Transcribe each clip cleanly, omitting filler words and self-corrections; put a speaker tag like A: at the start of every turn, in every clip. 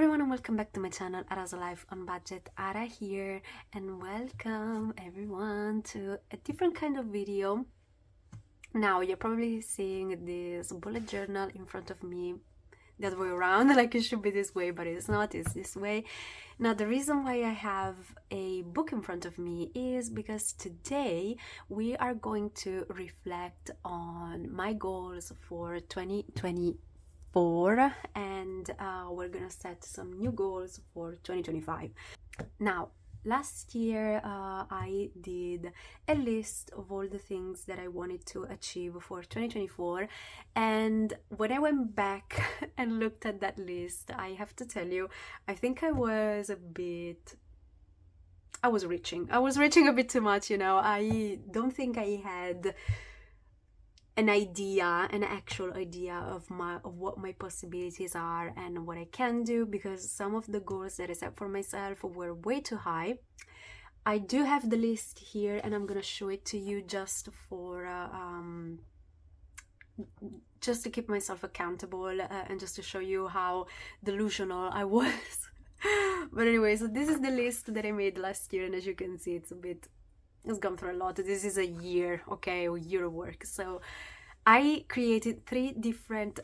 A: everyone and welcome back to my channel, Ara's Life on Budget. Ara here, and welcome everyone to a different kind of video. Now you're probably seeing this bullet journal in front of me the other way around, like it should be this way, but it's not, it's this way. Now the reason why I have a book in front of me is because today we are going to reflect on my goals for 2024, and we're gonna set some new goals for 2025. Now last year I did a list of all the things that I wanted to achieve for 2024, and when I went back and looked at that list, I have to tell you, I think I was reaching a bit too much, you know. I don't think I had an actual idea of what my possibilities are and what I can do, because some of the goals that I set for myself were way too high. I do have the list here and I'm gonna show it to you just to keep myself accountable and just to show you how delusional I was. But anyway, so this is the list that I made last year, and as you can see, it's gone through a lot. This is a year, okay, a year of work. So I created three different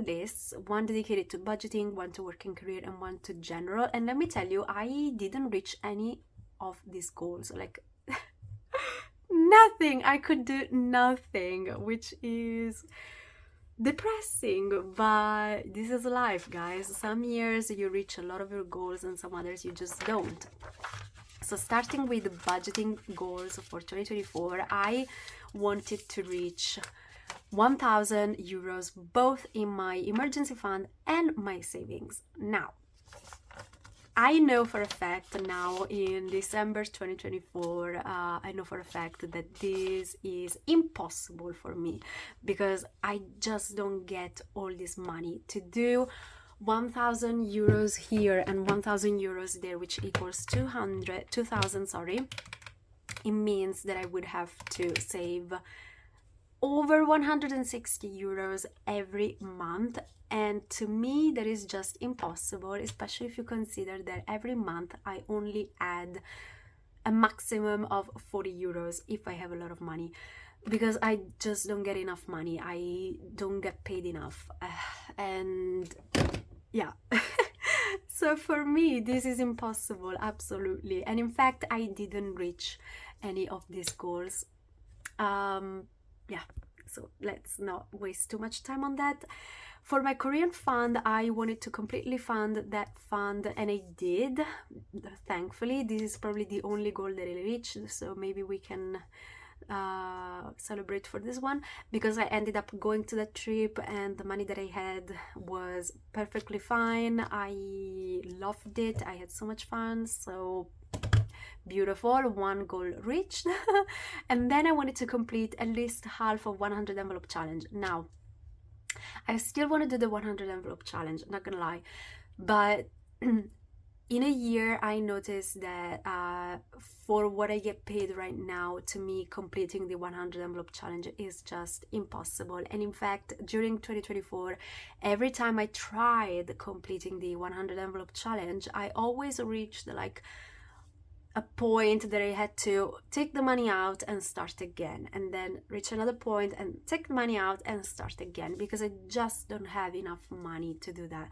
A: lists, one dedicated to budgeting, one to working career, and one to general. And let me tell you, I didn't reach any of these goals, like nothing. I could do nothing, which is depressing, but this is life, guys. Some years you reach a lot of your goals and some others you just don't. So starting with the budgeting goals for 2024, I wanted to reach 1,000 euros both in my emergency fund and my savings. Now I know for a fact now in December 2024, I know for a fact that this is impossible for me, because I just don't get all this money to do 1,000 euros here and 1,000 euros there, which equals 2,000, sorry. It means that I would have to save over 160 euros every month. And to me, that is just impossible, especially if you consider that every month I only add a maximum of 40 euros if I have a lot of money, because I just don't get enough money. I don't get paid enough. And yeah. So for me, this is impossible, absolutely. And in fact, I didn't reach any of these goals. Yeah, so let's not waste too much time on that. For my Korean fund, I wanted to completely fund that fund, and I did, thankfully. This is probably the only goal that I reached, so maybe we can celebrate for this one, because I ended up going to that trip and the money that I had was perfectly fine. I loved it. I had so much fun. So beautiful, one goal reached. And then I wanted to complete at least half of 100 envelope challenge. Now I still want to do the 100 envelope challenge, not gonna lie, but in a year I noticed that for what I get paid right now, to me completing the 100 envelope challenge is just impossible. And in fact, during 2024, every time I tried completing the 100 envelope challenge, I always reached like a point that I had to take the money out and start again, and then reach another point and take the money out and start again, because I just don't have enough money to do that.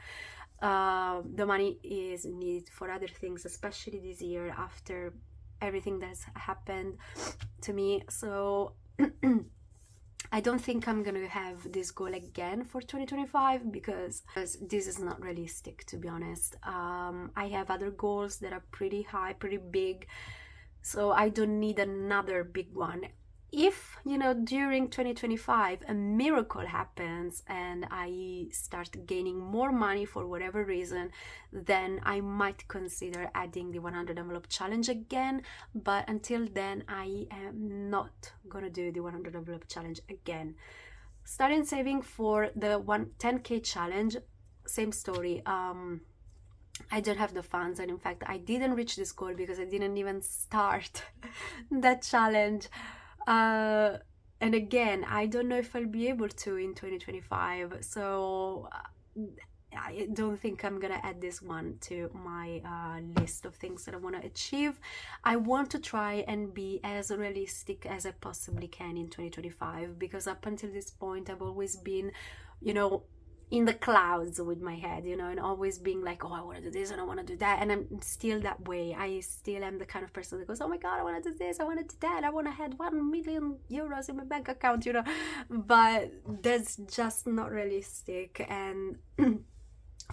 A: The money is needed for other things, especially this year after everything that's happened to me. So I don't think I'm gonna have this goal again for 2025, because this is not realistic, to be honest. I have other goals that are pretty high, pretty big, so I don't need another big one. If, you know, during 2025 a miracle happens and I start gaining more money for whatever reason, then I might consider adding the 100 envelope challenge again. But until then, I am not gonna do the 100 envelope challenge again. Starting saving for the 10K challenge, same story. I don't have the funds, and in fact I didn't reach this goal because I didn't even start that challenge. And again, I don't know if I'll be able to in 2025, so I don't think I'm gonna add this one to my list of things that I want to achieve. I want to try and be as realistic as I possibly can in 2025, because up until this point I've always been, you know, in the clouds with my head, you know, and always being like, oh, I want to do this and I want to do that. And I'm still that way. I still am the kind of person that goes, oh my God, I want to do this, I want to do that, I want to have 1 million euros in my bank account, you know, but that's just not realistic. And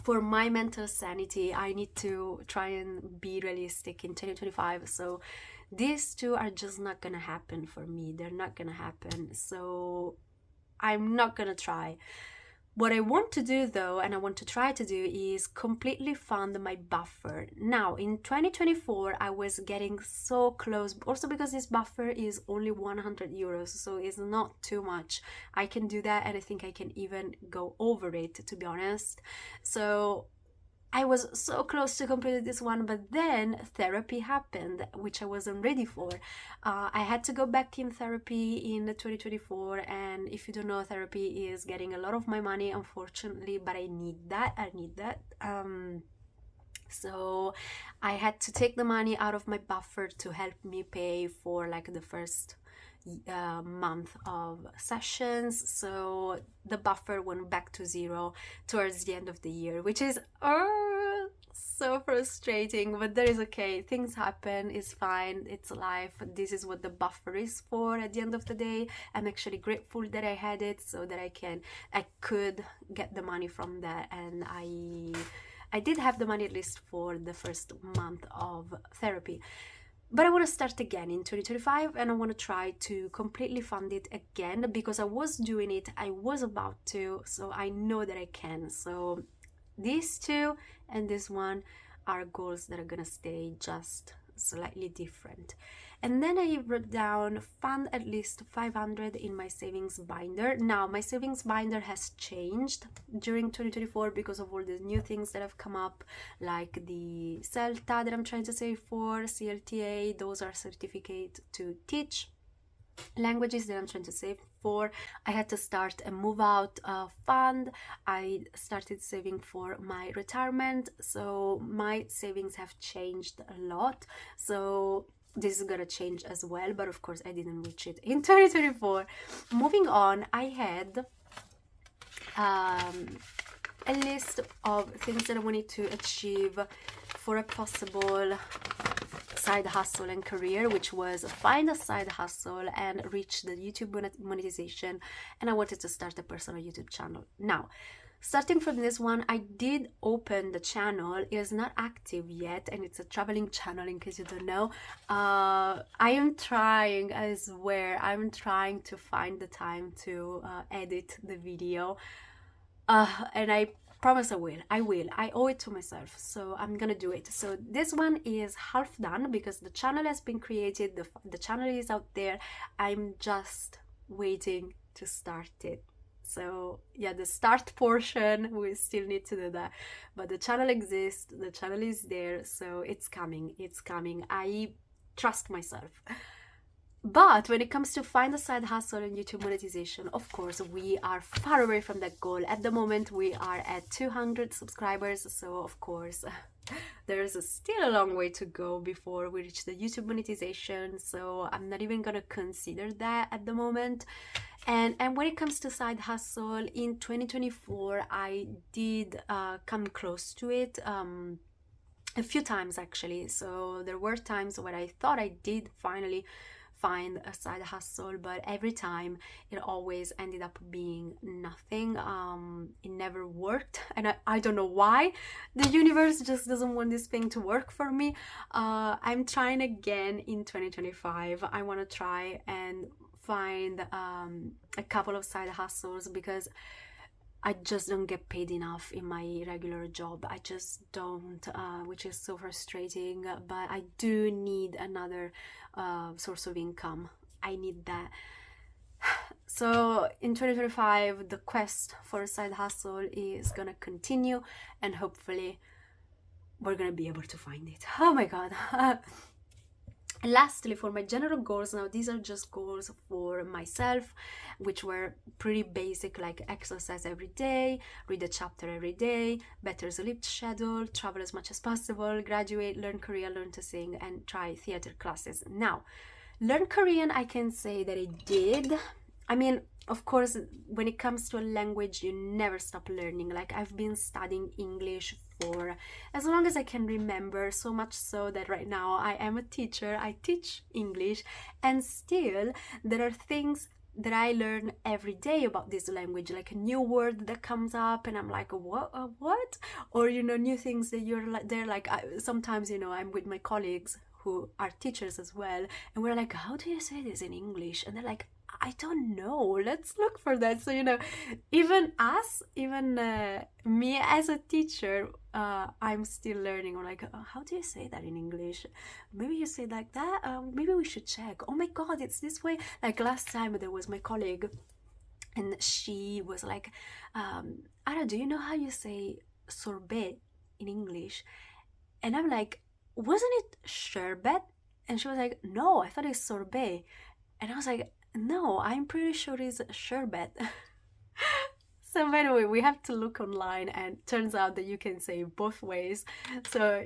A: for my mental sanity, I need to try and be realistic in 2025. So these two are just not gonna happen for me. They're not gonna happen. So I'm not gonna try. What I want to do though, and I want to try to do, is completely fund my buffer. Now, in 2024, I was getting so close, also because this buffer is only 100 euros, so it's not too much. I can do that, and I think I can even go over it, to be honest. So I was so close to completing this one, but then therapy happened, which I wasn't ready for. I had to go back in therapy in 2024, and if you don't know, therapy is getting a lot of my money, unfortunately, but I need that. So I had to take the money out of my buffer to help me pay for like the first month of sessions. So the buffer went back to zero towards the end of the year, which is so frustrating, but that is okay. Things happen, it's fine, it's life. This is what the buffer is for at the end of the day. I'm actually grateful that I had it, so that I could get the money from that. And I did have the money at least for the first month of therapy. But I want to start again in 2025, and I want to try to completely fund it again, because I was doing it, I was about to, so I know that I can. So these two and this one are goals that are gonna stay, just slightly different. And then I wrote down fund at least 500 in my savings binder. Now my savings binder has changed during 2024 because of all the new things that have come up, like the CELTA that I'm trying to save for, CLTA, those are certificate to teach languages that I'm trying to save for. I had to start a move out fund. I started saving for my retirement, so my savings have changed a lot. So this is gonna change as well, but of course I didn't reach it in 2024. Moving on, I had a list of things that I wanted to achieve for a possible side hustle and career, which was find a side hustle and reach the YouTube monetization. And I wanted to start a personal YouTube channel. Now, starting from this one, I did open the channel. It is not active yet, and it's a traveling channel, in case you don't know. I am trying, I swear, I'm trying to find the time to edit the video, and I promise I will. I owe it to myself, so I'm gonna do it. So this one is half done because the channel has been created, the channel is out there. I'm just waiting to start it. So yeah, the start portion, we still need to do that, but the channel exists, the channel is there, so it's coming. I trust myself. But when it comes to find a side hustle and YouTube monetization, of course, we are far away from that goal. At the moment, we are at 200 subscribers. So, of course, there's still a long way to go before we reach the YouTube monetization. So I'm not even going to consider that at the moment. And when it comes to side hustle, in 2024, I did come close to it. A few times, actually. So there were times when I thought I did finally find a side hustle, but every time it always ended up being nothing. It never worked, and I don't know why. The universe just doesn't want this thing to work for me. I'm trying again in 2025. I want to try and find a couple of side hustles, because I just don't get paid enough in my regular job. I just don't, which is so frustrating. But I do need another source of income. I need that. So in 2025, the quest for a side hustle is gonna continue, and hopefully we're gonna be able to find it. Oh my god. And lastly, for my general goals, now these are just goals for myself, which were pretty basic, like exercise every day, read a chapter every day, better sleep schedule, travel as much as possible, graduate, learn Korean, learn to sing, and try theater classes. Now, learn Korean, I can say that I did. I mean, of course, when it comes to a language, you never stop learning. Like, I've been studying English for as long as I can remember, so much so that right now I am a teacher, I teach English, and still there are things that I learn every day about this language, like a new word that comes up and I'm like, what? Or, new things that you're like, they're like, sometimes, I'm with my colleagues who are teachers as well, and we're like, how do you say this in English? And they're like, I don't know, let's look for that. So, even us, even me as a teacher, I'm still learning. I'm like, how do you say that in English? Maybe you say like that. Maybe we should check. Oh my God, it's this way. Like last time there was my colleague and she was like, Ara, do you know how you say sorbet in English? And I'm like, wasn't it sherbet? And she was like, no, I thought it's sorbet. And I was like, no, I'm pretty sure it's sherbet. So by the way, we have to look online, and turns out that you can say both ways. So,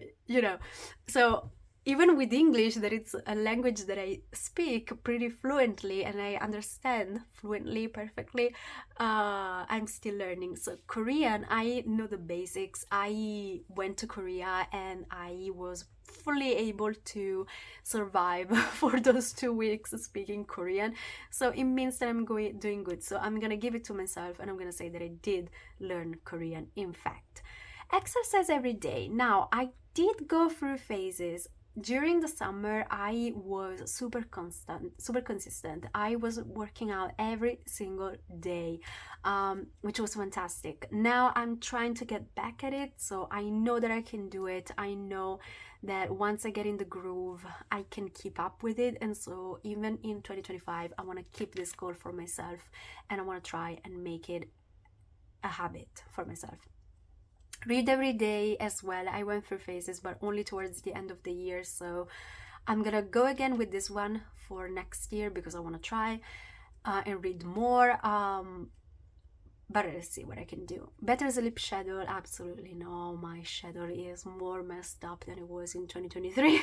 A: so even with English, that it's a language that I speak pretty fluently and I understand fluently, perfectly, I'm still learning. So Korean, I know the basics. I went to Korea and I was fully able to survive for those 2 weeks speaking Korean. So it means that I'm doing good. So I'm gonna give it to myself and I'm gonna say that I did learn Korean. In fact, exercise every day. Now, I did go through phases. During the summer, I was super consistent. I was working out every single day, which was fantastic. Now I'm trying to get back at it, so I know that I can do it. I know that once I get in the groove, I can keep up with it. And so even in 2025, I want to keep this goal for myself, and I want to try and make it a habit for myself. Read every day as well. I went through phases, but only towards the end of the year. So I'm gonna go again with this one for next year because I want to try and read more. But let's see what I can do. Better sleep schedule, absolutely no. My schedule is more messed up than it was in 2023.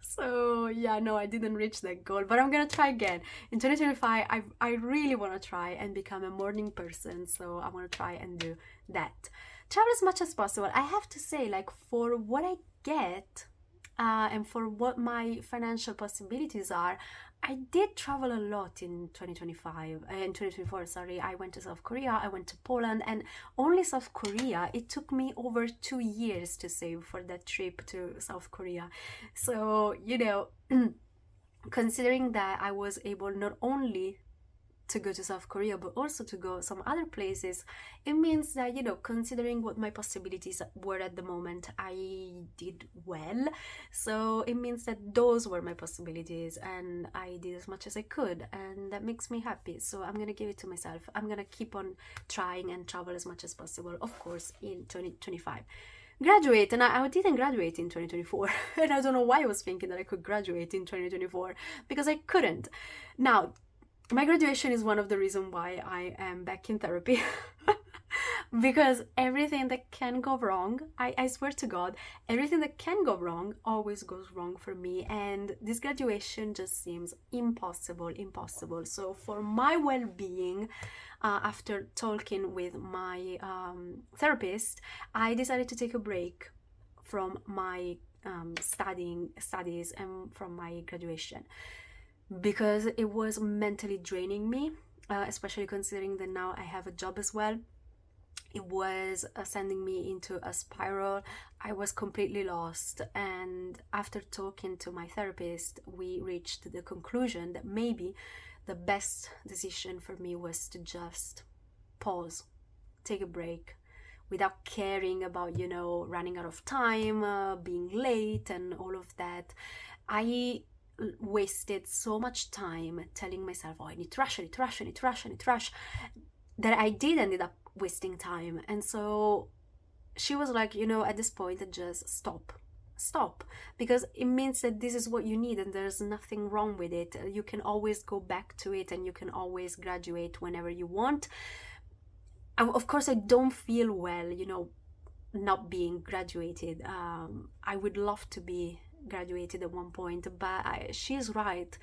A: So yeah, no, I didn't reach that goal, but I'm gonna try again. In 2025, I really want to try and become a morning person, so I want to try and do that. Travel as much as possible. I have to say, like, for what I get and for what my financial possibilities are, I did travel a lot in 2024, sorry. I went to South Korea, I went to Poland, and only South Korea, it took me over 2 years to save for that trip to South Korea. So, considering that I was able not only to go to South Korea, but also to go some other places, it means that, considering what my possibilities were at the moment, I did well. So it means that those were my possibilities and I did as much as I could, and that makes me happy. So I'm gonna give it to myself. I'm gonna keep on trying and travel as much as possible, of course, in 2025. Graduate, and I didn't graduate in 2024. And I don't know why I was thinking that I could graduate in 2024, because I couldn't. Now, my graduation is one of the reasons why I am back in therapy. Because everything that can go wrong, I swear to God, everything that can go wrong always goes wrong for me. And this graduation just seems impossible. So for my well-being, after talking with my therapist, I decided to take a break from my studies and from my graduation, because it was mentally draining me, especially considering that now I have a job as well. It was sending me into a spiral. I was completely lost. And after talking to my therapist, we reached the conclusion that maybe the best decision for me was to just pause, take a break, without caring about, running out of time, being late, and all of that. I wasted so much time telling myself, oh, I need to rush, that I did ended up wasting time. And so she was like, at this point, just stop stop, because it means that this is what you need and there's nothing wrong with it. You can always go back to it and you can always graduate whenever you want. Of course, I don't feel well, you know, not being graduated. I would love to be graduated at one point, but she's right.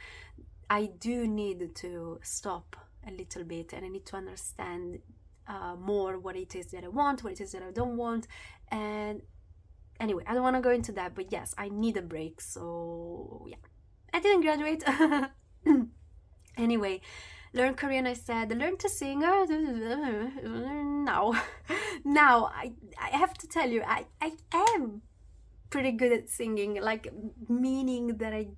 A: I do need to stop a little bit, and I need to understand more what it is that I want, what it is that I don't want. And anyway, I don't want to go into that, but yes, I need a break. So yeah, I didn't graduate. Anyway, learn Korean, I said. Learn to sing. Now I have to tell you, I am pretty good at singing, like, meaning that I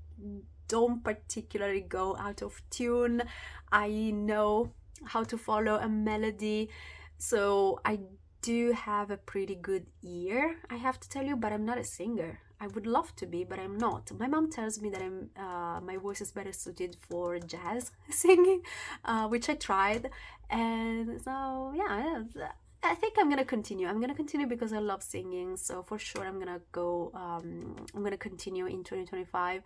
A: don't particularly go out of tune. I know how to follow a melody, so I do have a pretty good ear, I have to tell you, but I'm not a singer. I would love to be, but I'm not. My mom tells me that my voice is better suited for jazz singing, which I tried, and so yeah, I think I'm gonna continue. I'm gonna continue because I love singing, so for sure I'm gonna go. I'm gonna continue in 2025,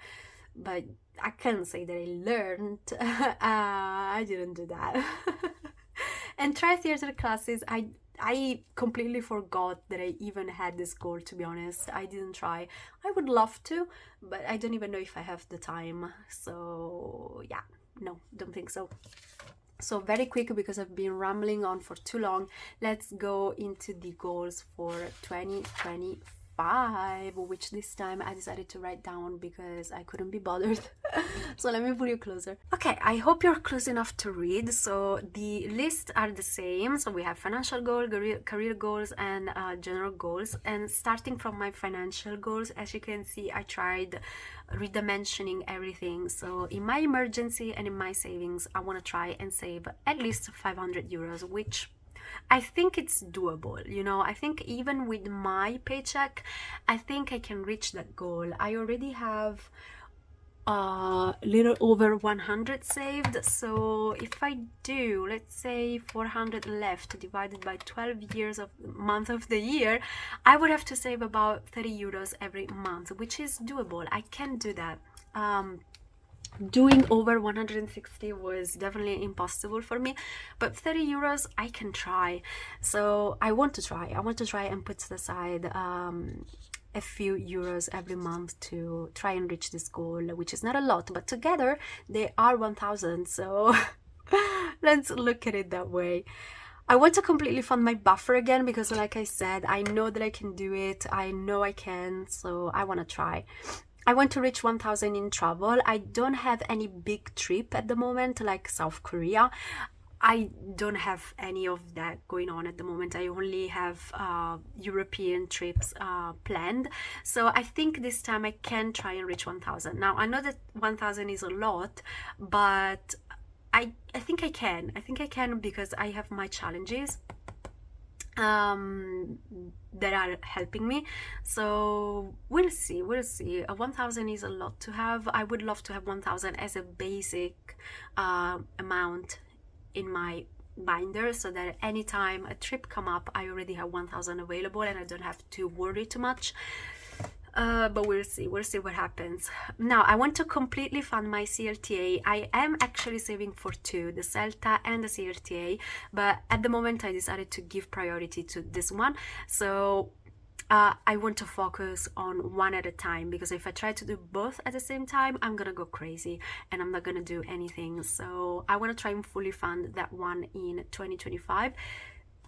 A: but I can't say that I learned. I didn't do that. And try theater classes. I completely forgot that I even had this goal, to be honest. I didn't try. I would love to, but I don't even know if I have the time. So yeah, no, don't think so. So very quick, because I've been rambling on for too long, let's go into the goals for 2025, which this time I decided to write down because I couldn't be bothered. So let me put you closer. Okay, I hope you're close enough to read. So the lists are the same. So we have financial goals, career goals, and general goals. And starting from my financial goals, as you can see, I tried redimensioning everything. So in my emergency and in my savings, I want to try and save at least 500 euros, which I think it's doable. You know, I think even with my paycheck, I think I can reach that goal. I already have a little over 100 saved, so if I do, let's say 400 left divided by 12 years of month of the year, I would have to save about 30 euros every month, which is doable. I can do that. Doing over 160 was definitely impossible for me, but 30 euros I can try. So I want to try and put aside a few euros every month to try and reach this goal, which is not a lot, but together they are 1,000. So let's look at it that way. I want to completely fund my buffer again, because like I said, I know that I can do it. I know I can, so I want to try. I want to reach 1,000 in travel. I don't have any big trip at the moment, like South Korea. I don't have any of that going on at the moment. I only have European trips planned. So I think this time I can try and reach 1,000. Now, I know that 1,000 is a lot, but I think I can. I think I can because I have my challenges that are helping me. So we'll see. 1,000 is a lot to have. I would love to have 1,000 as a basic amount in my binder, so that anytime a trip come up, I already have 1,000 available and I don't have to worry too much. But we'll see what happens. Now, I want to completely fund my CLTA. I am actually saving for two, the CELTA and the CLTA, but at the moment I decided to give priority to this one. So I want to focus on one at a time, because if I try to do both at the same time, I'm gonna go crazy and I'm not gonna do anything. So I want to try and fully fund that one in 2025.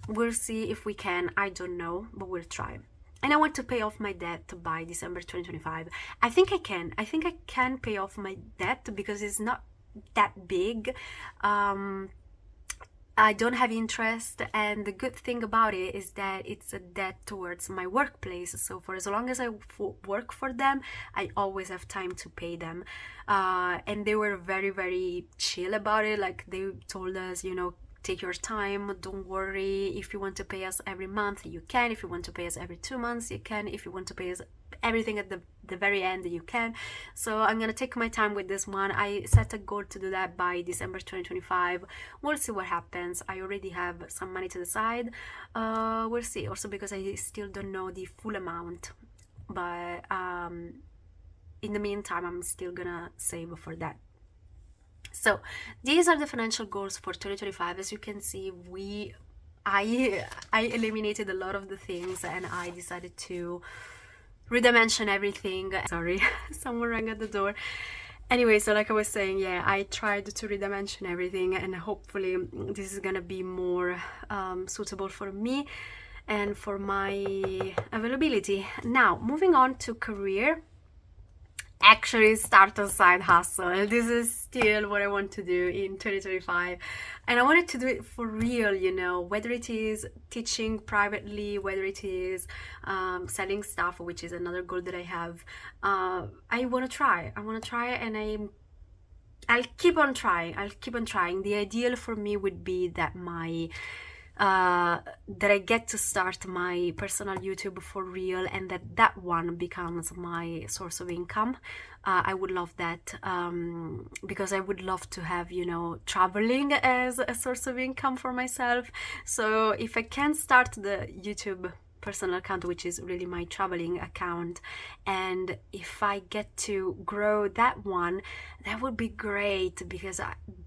A: We'll see if we can. I don't know, but we'll try. And I want to pay off my debt by December 2025. I think I can pay off my debt because it's not that big. I don't have interest, and the good thing about it is that it's a debt towards my workplace. So for as long as I work for them, I always have time to pay them. And they were very, very chill about it. Like, they told us, you know, take your time, don't worry. If you want to pay us every month, you can. If you want to pay us every 2 months, you can. If you want to pay us everything at the very end, you can. So I'm gonna take my time with this one. I set a goal to do that by December 2025. We'll see what happens. I already have some money to the side. We'll see. Also because I still don't know the full amount, but in the meantime I'm still gonna save for that. So these are the financial goals for 2025. As you can see, I eliminated a lot of the things, and I decided to redimension everything. Sorry, someone rang at the door. Anyway, so like I was saying, yeah, I tried to redimension everything, and hopefully this is gonna be more suitable for me and for my availability. Now, moving on to career. Actually start a side hustle. This is still what I want to do in 2025, and I wanted to do it for real, you know, whether it is teaching privately, whether it is selling stuff, which is another goal that I have. I want to try and I'll keep on trying. The ideal for me would be that that I get to start my personal YouTube for real, and that one becomes my source of income. I would love that, because I would love to have, you know, traveling as a source of income for myself. So if I can start the YouTube personal account, which is really my traveling account, and if I get to grow that one, that would be great, because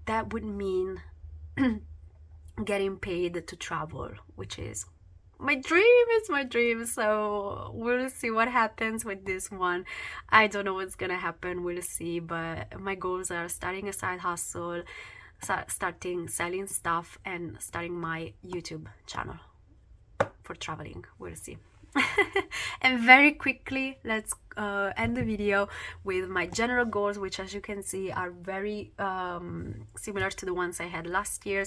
A: that would mean getting paid to travel, which is my dream. So we'll see what happens with this one. I don't know what's gonna happen, we'll see, but my goals are starting a side hustle, starting selling stuff, and starting my YouTube channel for traveling. We'll see. And very quickly, let's end the video with my general goals, which, as you can see, are very similar to the ones I had last year.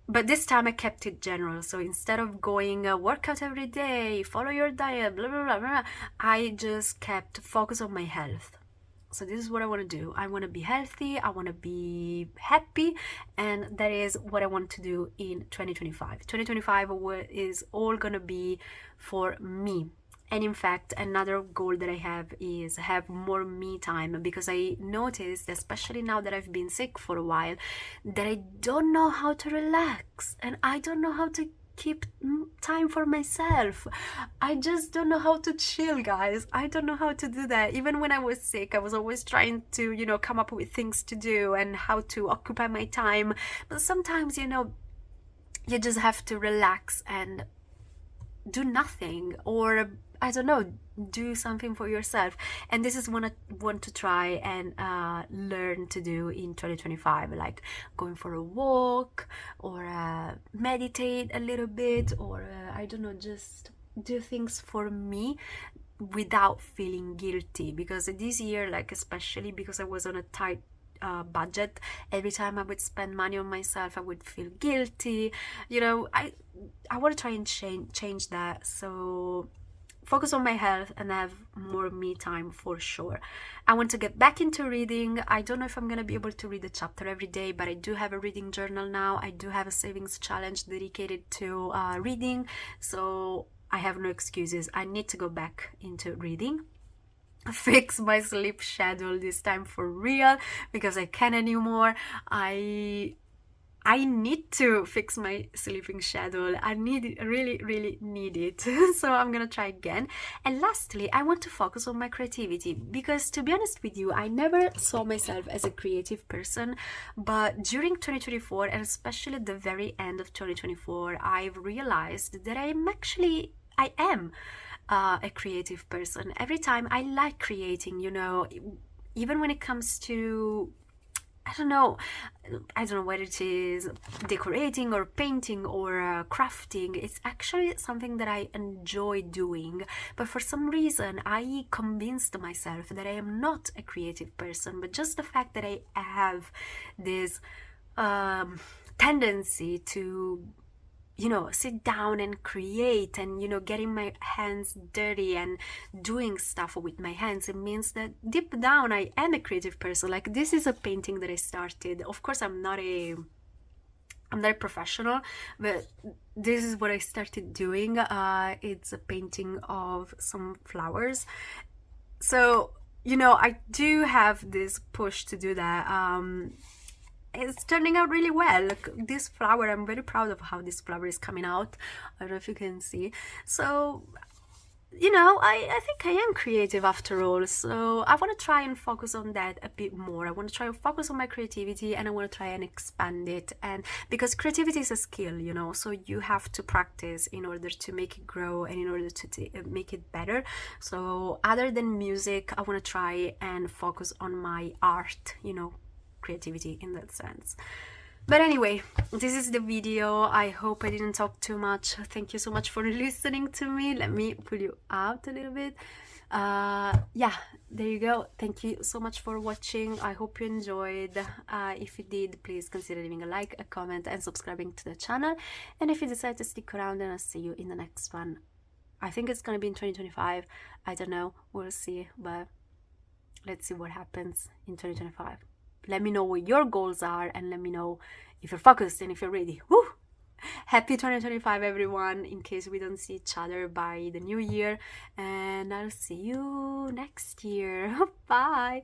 A: But this time I kept it general. So instead of going workout every day, follow your diet, blah, blah, blah, blah, I just kept focus on my health. So this is what I want to do. I want to be healthy, I want to be happy, and that is what I want to do in 2025. 2025 is all going to be for me. And in fact, another goal that I have is have more me time, because I noticed, especially now that I've been sick for a while, that I don't know how to relax, and I don't know how to keep time for myself. I just don't know how to chill, guys. I don't know how to do that. Even when I was sick, I was always trying to, you know, come up with things to do and how to occupy my time. But sometimes, you know, you just have to relax and do nothing, or I don't know, do something for yourself. And this is what I want to try and learn to do in 2025, like going for a walk, or meditate a little bit, or I don't know, just do things for me without feeling guilty. Because this year, like, especially because I was on a tight budget, every time I would spend money on myself, I would feel guilty. You know, I want to try and change that. So focus on my health and have more me time for sure. I want to get back into reading. I don't know if I'm going to be able to read a chapter every day, but I do have a reading journal now. I do have a savings challenge dedicated to reading, so I have no excuses. I need to go back into reading. Fix my sleep schedule this time for real, because I can't anymore. I need to fix my sleeping schedule. I need it, really need it. So I'm gonna try again. And lastly, I want to focus on my creativity, because to be honest with you, I never saw myself as a creative person, but during 2024, and especially at the very end of 2024, I've realized that I am a creative person. Every time I like creating, you know, even when it comes to, I don't know whether it is decorating or painting or crafting. It's actually something that I enjoy doing, but for some reason I convinced myself that I am not a creative person. But just the fact that I have this tendency to, you know, sit down and create, and, you know, getting my hands dirty and doing stuff with my hands, it means that deep down I am a creative person. Like, this is a painting that I started. Of course, I'm not a professional, but this is what I started doing. It's a painting of some flowers. So, you know, I do have this push to do that. It's turning out really well. Look, this flower, I'm very proud of how this flower is coming out. I don't know if you can see. So you know, I think I am creative after all, so I want to try and focus on that a bit more. I want to try and focus on my creativity, and I want to try and expand it. And because creativity is a skill, you know, so you have to practice in order to make it grow and in order to make it better. So other than music, I want to try and focus on my art, you know, creativity in that sense. But anyway, this is the video. I hope I didn't talk too much. Thank you so much for listening to me. Let me pull you out a little bit. Yeah, there you go. Thank you so much for watching. I hope you enjoyed. If you did, please consider leaving a like, a comment, and subscribing to the channel. And if you decide to stick around, then I'll see you in the next one. I think it's gonna be in 2025. I don't know, we'll see, but let's see what happens in 2025. Let me know what your goals are, and let me know if you're focused and if you're ready. Woo! Happy 2025, everyone, in case we don't see each other by the new year. And I'll see you next year. Bye!